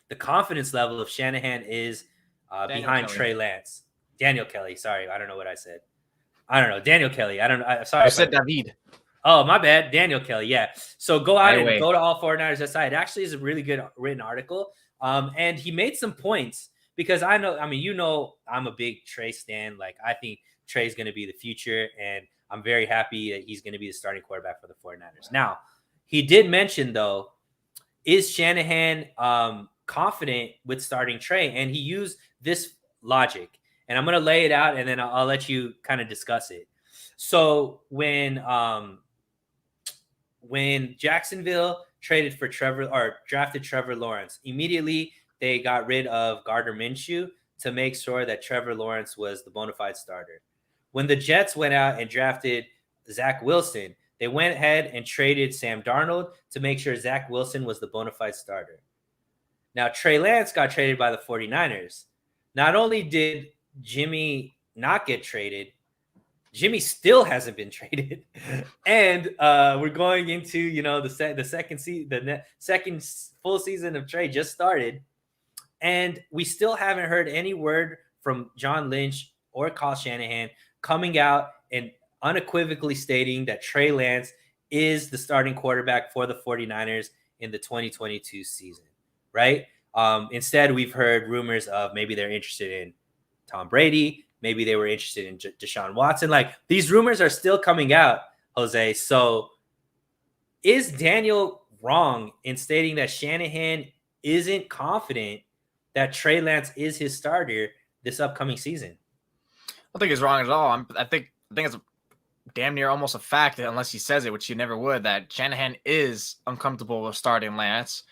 the confidence level of Shanahan is behind Kelly. Trey Lance. Daniel Kelly, sorry, I don't know what I said. I don't know. Daniel Kelly. I don't know. Sorry. I said David. Oh, my bad. Daniel Kelly. Yeah. So go out and go to ALL49ersSI. It actually is a really good written article. And he made some points because I'm a big Trey stan. Like, I think Trey's going to be the future, and I'm very happy that he's going to be the starting quarterback for the 49ers. Now, he did mention, though, is Shanahan confident with starting Trey? And he used this logic. And I'm going to lay it out, and then I'll let you kind of discuss it. So when Jacksonville traded for drafted Trevor Lawrence, immediately they got rid of Gardner Minshew to make sure that Trevor Lawrence was the bona fide starter. When the Jets went out and drafted Zach Wilson, they went ahead and traded Sam Darnold to make sure Zach Wilson was the bona fide starter. Now, Trey Lance got traded by the 49ers. Not only did Jimmy not get traded, Jimmy still hasn't been traded, and we're going into the second full season of Trey just started, and we still haven't heard any word from John Lynch or Kyle Shanahan coming out and unequivocally stating that Trey Lance is the starting quarterback for the 49ers in the 2022 season, right? Instead, we've heard rumors of maybe they're interested in Tom Brady. Maybe they were interested in Deshaun Watson. Like, these rumors are still coming out, Jose. So is Daniel wrong in stating that Shanahan isn't confident that Trey Lance is his starter this upcoming season? I don't think he's wrong at all. I think it's damn near almost a fact, unless he says it, which he never would, that Shanahan is uncomfortable with starting Lance.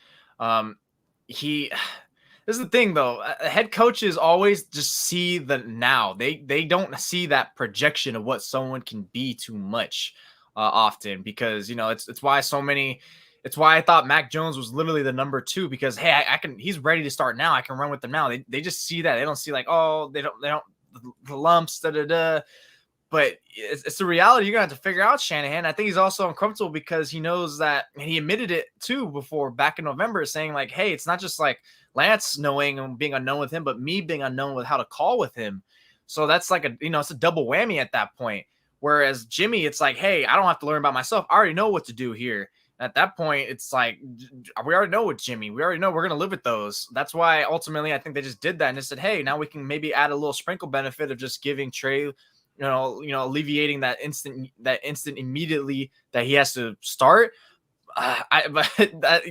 This is the thing, though. Head coaches always just see the now. They don't see that projection of what someone can be too much often, because it's why it's why I thought Mac Jones was literally the number 2, because hey, he's ready to start now. I can run with them now. They just see that. They don't see like, oh, they don't the lumps, But it's the reality. You're going to have to figure out Shanahan. I think he's also uncomfortable because he knows that, and he admitted it too before back in November, saying like, hey, it's not just like Lance knowing and being unknown with him, but me being unknown with how to call with him. So that's like it's a double whammy at that point. Whereas Jimmy, it's like, hey, I don't have to learn about myself. I already know what to do here. At that point, it's like, we already know with Jimmy. We already know we're going to live with those. That's why I think they just did that and just said, hey, now we can maybe add a little sprinkle benefit of just giving Trey, alleviating that instant immediately that he has to start.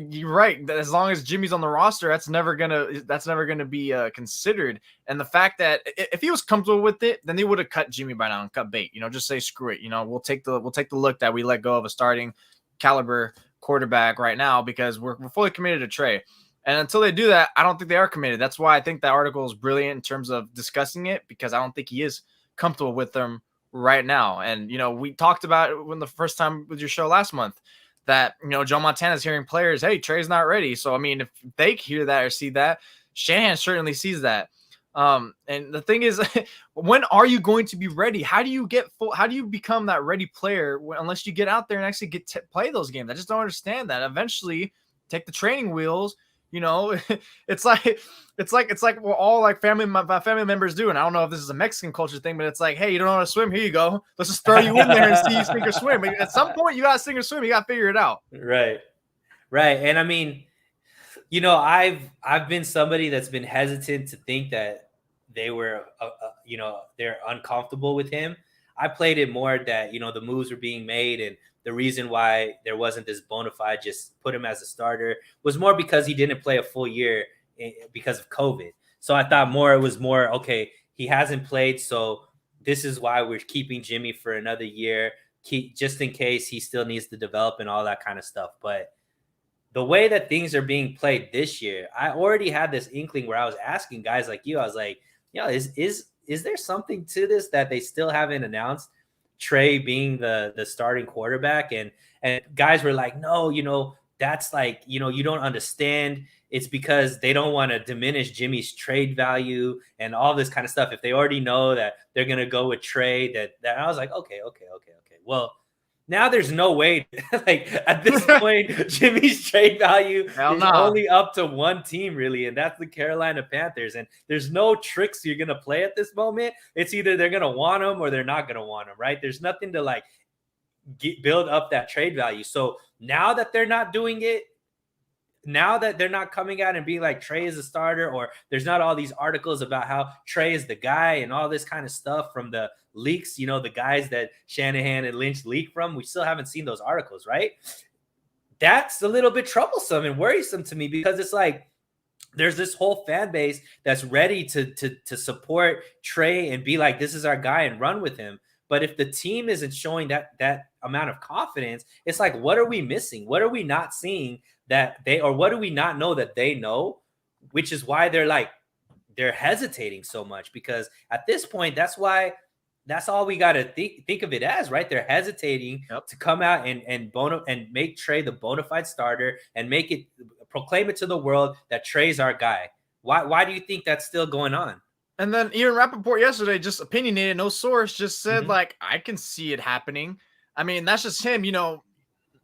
You're right. As long as Jimmy's on the roster, that's never gonna be considered. And the fact that if he was comfortable with it, then they would have cut Jimmy by now and cut bait. Just say screw it. We'll take the look that we let go of a starting caliber quarterback right now because we're fully committed to Trey. And until they do that, I don't think they are committed. That's why I think that article is brilliant in terms of discussing it, because I don't think he is comfortable with them right now. And we talked about it when the first time with your show last month that Joe Montana's hearing players, hey, Trey's not ready. So I mean, if they hear that or see that, Shanahan certainly sees that. And the thing is, when are you going to be ready? How do you become that ready player unless you get out there and actually play those games? I just don't understand that. Eventually, take the training wheels, You know, it's like what all like my family members do. And I don't know if this is a Mexican culture thing, but it's like, hey, you don't know how to swim? Here you go. Let's just throw you in there and see you sink or swim. At some point, you got to sink or swim. You got to figure it out. Right. Right. And I mean, you know, I've been somebody that's been hesitant to think that they were, you know, they're uncomfortable with him. I played it more that, you know, the moves were being made, and the reason why there wasn't this bona fide just put him as a starter was more because he didn't play a full year because of COVID. So I thought more it was more, okay, he hasn't played, so this is why we're keeping Jimmy for another year, just in case he still needs to develop and all that kind of stuff. But the way that things are being played this year, I already had this inkling where I was asking guys like you, I was like, yo, is there something to this that they still haven't announced Trey being the starting quarterback? And guys were like, no, you know, that's like, you know, you don't understand. It's because they don't want to diminish Jimmy's trade value and all this kind of stuff. If they already know that they're gonna go with Trey, that I was like, okay. Well, now there's no way, like at this point, Jimmy's trade value is only up to one team, really, and that's the Carolina Panthers. And there's no tricks you're gonna play at this moment. It's either they're gonna want him or they're not gonna want him, right? There's nothing to like build up that trade value. So now that they're not doing it, now that they're not coming out and being like Trey is a starter, or there's not all these articles about how Trey is the guy and all this kind of stuff from the leaks, you know, the guys that Shanahan and Lynch leak from, we still haven't seen those articles, right? That's a little bit troublesome and worrisome to me, because it's like there's this whole fan base that's ready to support Trey and be like, this is our guy, and run with him. But if the team isn't showing that amount of confidence, it's like, what are we missing? What are we not seeing that they, or what do we not know that they know? Which is why they're hesitating so much, because at this point, that's all we got to think of it as, right? They're hesitating to come out and make Trey the bona fide starter and proclaim it to the world that Trey's our guy. Why do you think that's still going on? And then Ian Rappaport yesterday, just opinionated, no source, just said, like, I can see it happening. I mean, that's just him, you know,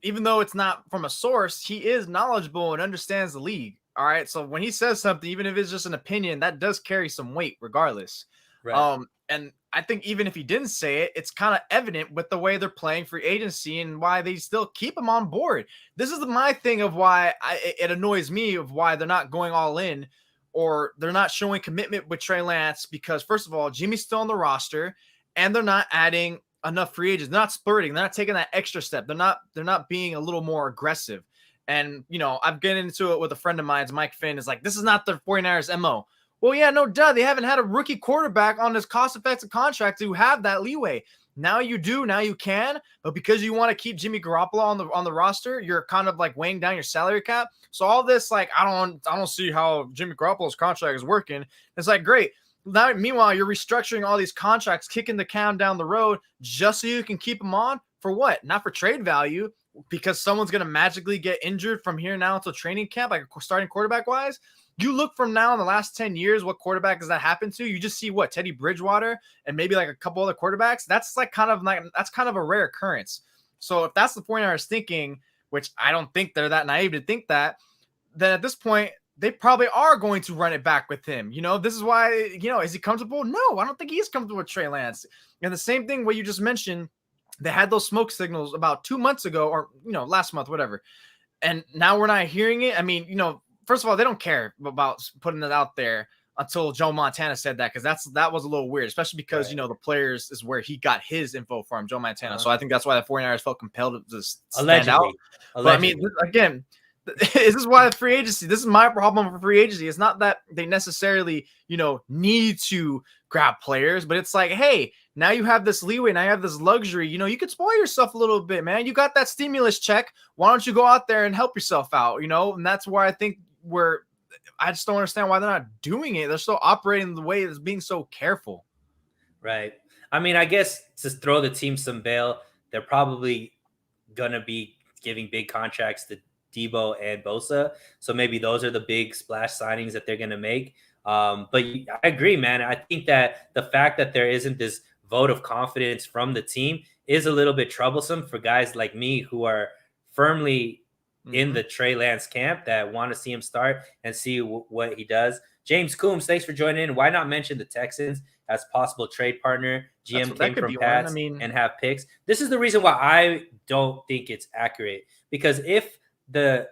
even though it's not from a source, he is knowledgeable and understands the league. All right. So when he says something, even if it's just an opinion, that does carry some weight regardless. Right. And I think even if he didn't say it, it's kind of evident with the way they're playing free agency and why they still keep him on board. This is my thing of why it annoys me of why they're not going all in, or they're not showing commitment with Trey Lance, because first of all, Jimmy's still on the roster and they're not adding enough free agents. They're not splurting. They're not taking that extra step. They're not being a little more aggressive. And, you know, I've gotten into it with a friend of mine, Mike Finn, is like, this is not the 49ers MO. Well, yeah, no duh. They haven't had a rookie quarterback on this cost-effective contract to have that leeway. Now you do. Now you can. But because you want to keep Jimmy Garoppolo on the roster, you're kind of like weighing down your salary cap. So all this, like, I don't see how Jimmy Garoppolo's contract is working. It's like, great. Now, meanwhile, you're restructuring all these contracts, kicking the can down the road just so you can keep them on for what? Not for trade value, because someone's going to magically get injured from here now until training camp, like starting quarterback wise. You look from now in the last 10 years, what quarterback has that happened to? You just see what Teddy Bridgewater and maybe like a couple other quarterbacks. That's kind of a rare occurrence. So if that's the 49ers thinking, which I don't think they're that naive to think that, then at this point, they probably are going to run it back with him. You know, this is why, you know, is he comfortable? No, I don't think he's comfortable with Trey Lance. And the same thing what you just mentioned, they had those smoke signals about 2 months ago, or, you know, last month, whatever. And now we're not hearing it. I mean, you know, first of all, they don't care about putting it out there until Joe Montana said that, because that was a little weird, especially because, you know, the players is where he got his info from, Joe Montana. So I think that's why the 49ers felt compelled to stand out. But I mean, again, this is why the free agency, this is my problem for free agency. It's not that they necessarily, you know, need to grab players, but it's like, hey, now you have this leeway, now you have this luxury, you know, you could spoil yourself a little bit, man. You got that stimulus check. Why don't you go out there and help yourself out, you know? And that's why I think I just don't understand why they're not doing it. They're still operating the way that's being so careful. Right. I mean, I guess to throw the team some bail, they're probably going to be giving big contracts to Debo and Bosa. So maybe those are the big splash signings that they're going to make. But I agree, man. I think that the fact that there isn't this vote of confidence from the team is a little bit troublesome for guys like me who are firmly in the Trey Lance camp that want to see him start and see what he does. James Coombs, thanks for joining in. Why not mention the Texans as possible trade partner? GM came from Pats and have picks. This is the reason why I don't think it's accurate, because if the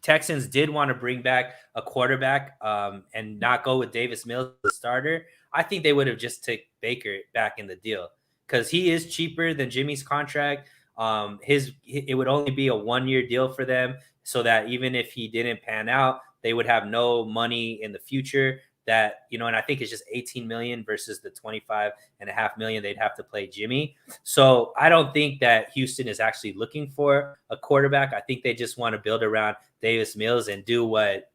Texans did want to bring back a quarterback and not go with Davis Mills as the starter, I think they would have just took Baker back in the deal, because he is cheaper than Jimmy's contract. It would only be a 1-year deal for them, so that even if he didn't pan out, they would have no money in the future. That, and I think it's just 18 million versus the 25.5 million they'd have to play Jimmy. So I don't think that Houston is actually looking for a quarterback. I think they just want to build around Davis Mills and do what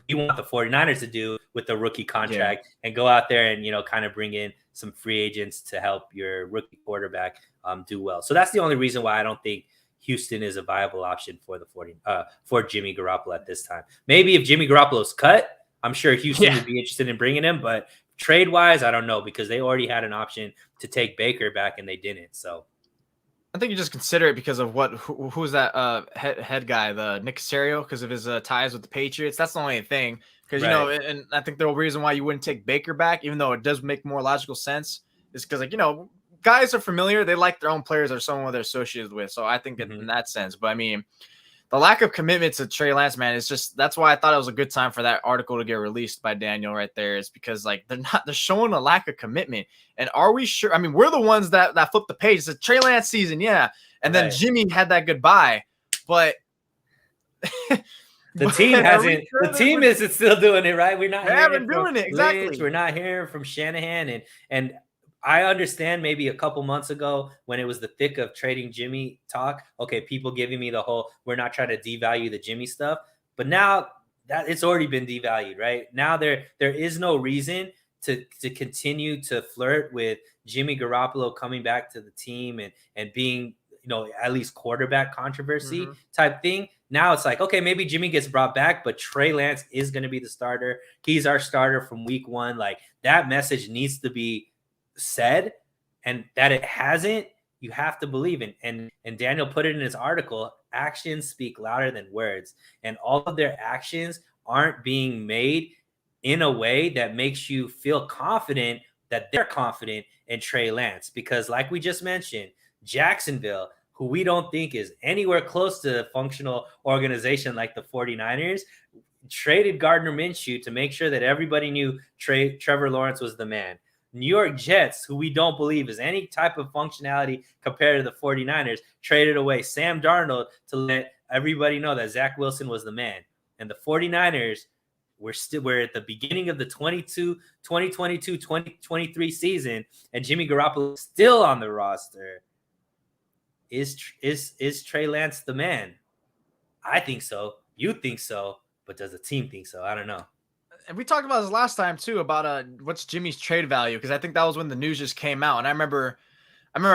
you want the 49ers to do with the rookie contract, and go out there and, kind of bring in some free agents to help your rookie quarterback do well. So that's the only reason why I don't think Houston is a viable option for for Jimmy Garoppolo at this time. Maybe if Jimmy Garoppolo's cut, I'm sure Houston would be interested in bringing him, but trade-wise, I don't know, because they already had an option to take Baker back and they didn't. So I think you just consider it because of who's that head guy, the Nick Caserio, because of his ties with the Patriots. That's the only thing. Because, and I think the reason why you wouldn't take Baker back, even though it does make more logical sense, is because, guys are familiar. They like their own players or someone they're associated with. So I think in that sense. But, I mean, the lack of commitment to Trey Lance, man, is just, that's why I thought it was a good time for that article to get released by Daniel right there, is because, they're showing a lack of commitment. And are we sure? I mean, we're the ones that flipped the page. It's a Trey Lance season, yeah. And then Jimmy had that goodbye, but the team hasn't. The team isn't still doing it, right? We're not. They haven't doing it exactly. Lynch, we're not hearing from Shanahan, and I understand maybe a couple months ago when it was the thick of trading Jimmy talk. Okay, people giving me the whole we're not trying to devalue the Jimmy stuff, but now that it's already been devalued, right? Now there is no reason to continue to flirt with Jimmy Garoppolo coming back to the team and being, at least quarterback controversy type thing. Now it's like, okay, maybe Jimmy gets brought back, but Trey Lance is going to be the starter. He's our starter from week 1. Like, that message needs to be said, and that it hasn't, you have to believe in. And Daniel put it in his article, actions speak louder than words. And all of their actions aren't being made in a way that makes you feel confident that they're confident in Trey Lance. Because like we just mentioned, Jacksonville, who we don't think is anywhere close to a functional organization like the 49ers, traded Gardner Minshew to make sure that everybody knew Trevor Lawrence was the man. New York Jets, who we don't believe is any type of functionality compared to the 49ers, traded away Sam Darnold to let everybody know that Zach Wilson was the man. And the 49ers, we're at the beginning of the 2022-2023 season, and Jimmy Garoppolo is still on the roster. Is Trey Lance the man? I think so. You think so, but does the team think so? I don't know. And we talked about this last time too, about what's Jimmy's trade value, because I think that was when the news just came out. And I remember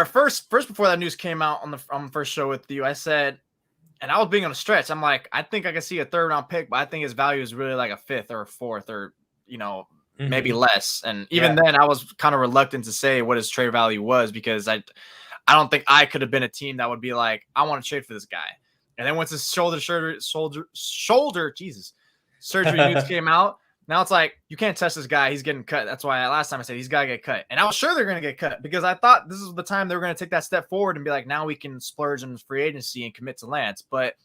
first before that news came out on the first show with you, I said, and I was being on a stretch, I'm like, I think I can see a 3rd round pick, but I think his value is really like a 5th or a 4th or maybe less. And even then I was kind of reluctant to say what his trade value was, because I don't think I could have been a team that would be like, I want to trade for this guy. And then once his shoulder surgery news came out, now it's like, you can't touch this guy. He's getting cut. That's why last time I said he's got to get cut. And I was sure they're going to get cut, because I thought this is the time they were going to take that step forward and be like, now we can splurge on free agency and commit to Lance. But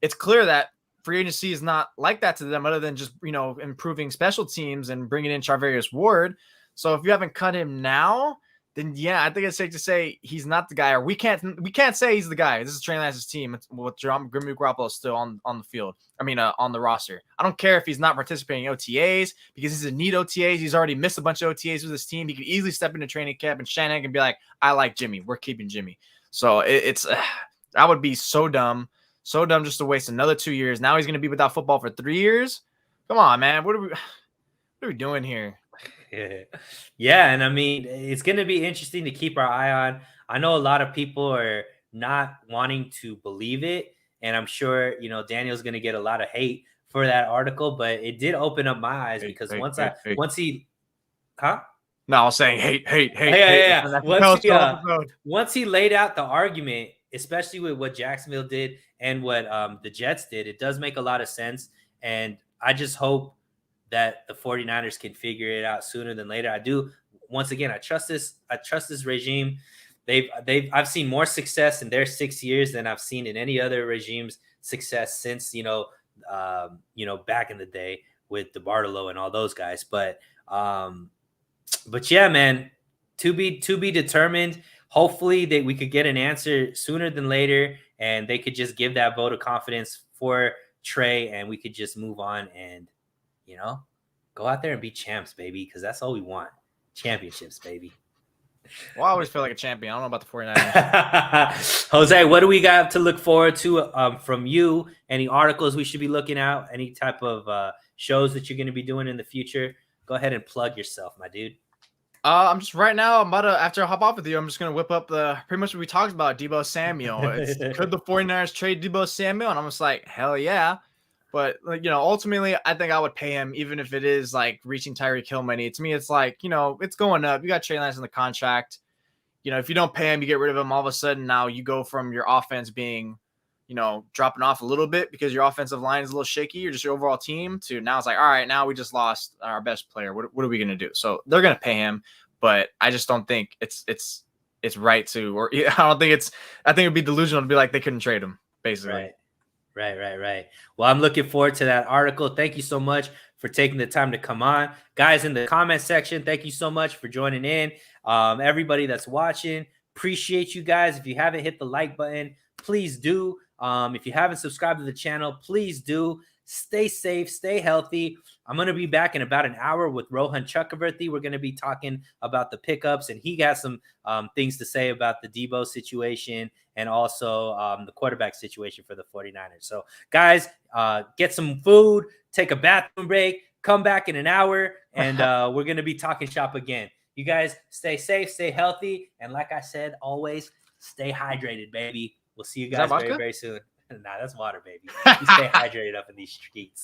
it's clear that free agency is not like that to them, other than just, improving special teams and bringing in Charvarius Ward. So if you haven't cut him now, then yeah, I think it's safe to say he's not the guy, or we can't say he's the guy. This is Trey Lance's team with Jimmy Garoppolo still on the field. I mean, on the roster. I don't care if he's not participating in OTAs, because he's in need OTAs. He's already missed a bunch of OTAs with his team. He could easily step into training camp, and Shanahan can be like, I like Jimmy. We're keeping Jimmy. So it's that would be so dumb just to waste another 2 years. Now he's going to be without football for 3 years. Come on, man. What are we doing here? Yeah, and I mean, it's going to be interesting to keep our eye on. I know a lot of people are not wanting to believe it, and I'm sure, Daniel's going to get a lot of hate for that article, but it did open up my eyes, because once he I was saying hate. Yeah. Once he laid out the argument, especially with what Jacksonville did and what the Jets did, it does make a lot of sense. And I just hope that the 49ers can figure it out sooner than later. I do. Once again, I trust this regime. I've seen more success in their 6 years than I've seen in any other regime's success since, back in the day with DeBartolo and all those guys. But yeah, man, to be determined. Hopefully that we could get an answer sooner than later, and they could just give that vote of confidence for Trey, and we could just move on and, go out there and be champs, baby, because that's all we want. Championships, baby. Well, I always feel like a champion. I don't know about the 49ers. Jose, what do we got to look forward to from you? Any articles we should be looking at? Any type of shows that you're going to be doing in the future? Go ahead and plug yourself, my dude. I'm just right now. After I hop off with you, I'm just gonna whip up pretty much what we talked about. Deebo Samuel. Could the 49ers trade Deebo Samuel? And I'm just like, hell yeah. But ultimately, I think I would pay him, even if it is like reaching Tyreek Hill money. To me, it's like, it's going up. You got Trey Lance in the contract. If you don't pay him, you get rid of him. All of a sudden, now you go from your offense being, dropping off a little bit because your offensive line is a little shaky, or just your overall team, to now it's like, all right, now we just lost our best player. What are we gonna do? So they're gonna pay him, but I just don't think it's right to, or I think it'd be delusional to be like they couldn't trade him, basically. Right. Well, I'm looking forward to that article. Thank you so much for taking the time to come on. Guys in the comment section, thank you so much for joining in. Everybody that's watching, appreciate you guys. If you haven't hit the like button, please do. If you haven't subscribed to the channel, please do. Stay safe, stay healthy. I'm going to be back in about an hour with Rohan Chakravarti. We're going to be talking about the pickups, and he got some things to say about the Deebo situation and also the quarterback situation for the 49ers. So, guys, get some food, take a bathroom break, come back in an hour, and we're going to be talking shop again. You guys stay safe, stay healthy, and like I said, always stay hydrated, baby. We'll see you guys very, very soon. Nah, that's water, baby. You stay hydrated up in these streets.